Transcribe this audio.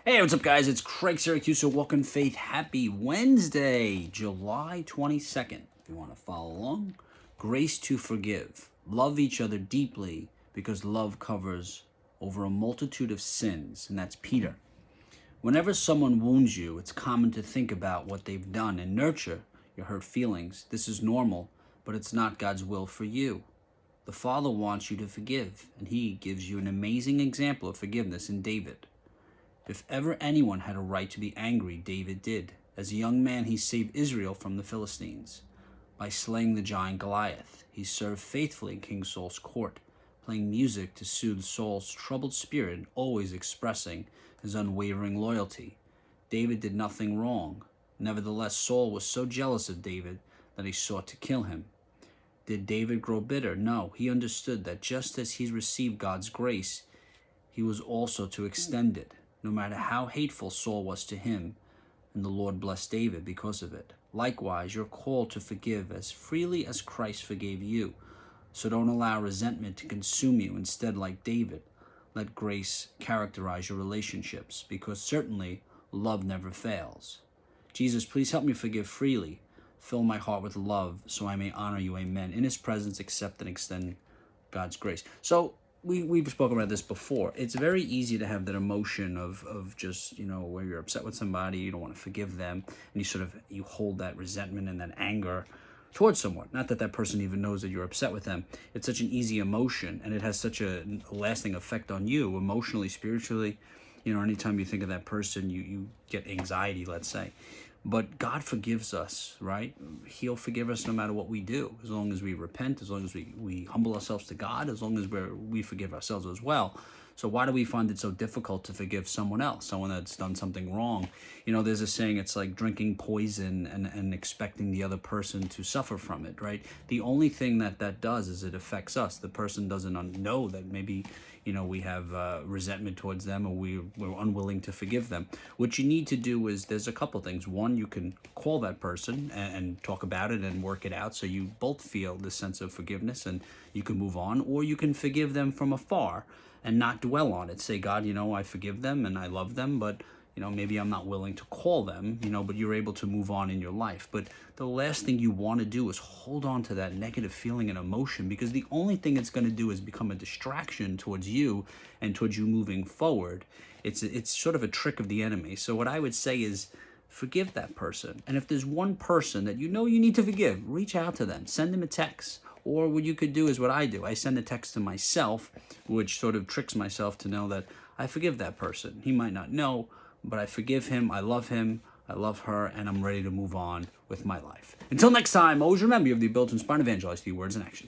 Hey, what's up, guys? It's Craig Syracusa. Walking Faith. Happy Wednesday, July 22nd. If you want to follow along, grace to forgive. Love each other deeply because love covers over a multitude of sins. And that's Peter. Whenever someone wounds you, it's common to think about what they've done and nurture your hurt feelings. This is normal, but it's not God's will for you. The Father wants you to forgive, and He gives you an amazing example of forgiveness in David. If ever anyone had a right to be angry, David did. As a young man, he saved Israel from the Philistines. By slaying the giant Goliath, he served faithfully in King Saul's court, playing music to soothe Saul's troubled spirit and always expressing his unwavering loyalty. David did nothing wrong. Nevertheless, Saul was so jealous of David that he sought to kill him. Did David grow bitter? No, he understood that just as he received God's grace, he was also to extend it, no matter how hateful Saul was to him, and the Lord blessed David because of it. Likewise, you're called to forgive as freely as Christ forgave you. So don't allow resentment to consume you. Instead, like David, let grace characterize your relationships, because certainly love never fails. Jesus, please help me forgive freely. Fill my heart with love so I may honor you. Amen. In His presence, accept and extend God's grace. So, we've spoken about this before. It's very easy to have that emotion of just, where you're upset with somebody, you don't want to forgive them, and you hold that resentment and that anger towards someone. Not that that person even knows that you're upset with them. It's such an easy emotion, and it has such a lasting effect on you, emotionally, spiritually. Anytime you think of that person, you get anxiety, let's say. But God forgives us, right? He'll forgive us no matter what we do, as long as we repent, as long as we humble ourselves to God, as long as we forgive ourselves as well. So why do we find it so difficult to forgive someone else, someone that's done something wrong? There's a saying, it's like drinking poison and expecting the other person to suffer from it, right? The only thing that does is it affects us. The person doesn't know that maybe, we have resentment towards them, or we're unwilling to forgive them. What you need to do is, there's a couple things. One, you can call that person and talk about it and work it out so you both feel this sense of forgiveness and you can move on. Or you can forgive them from afar and not dwell on it. Say, God, I forgive them and I love them, but maybe I'm not willing to call them, but you're able to move on in your life. But the last thing you want to do is hold on to that negative feeling and emotion, because the only thing it's going to do is become a distraction towards you and towards you moving forward. It's sort of a trick of the enemy. So what I would say is, forgive that person. And if there's one person that you need to forgive, reach out to them, send them a text. Or what you could do is what I do. I send a text to myself, which sort of tricks myself to know that I forgive that person. He might not know, but I forgive him, I love her, and I'm ready to move on with my life. Until next time, always remember, you have the ability to inspire and evangelize through words and actions.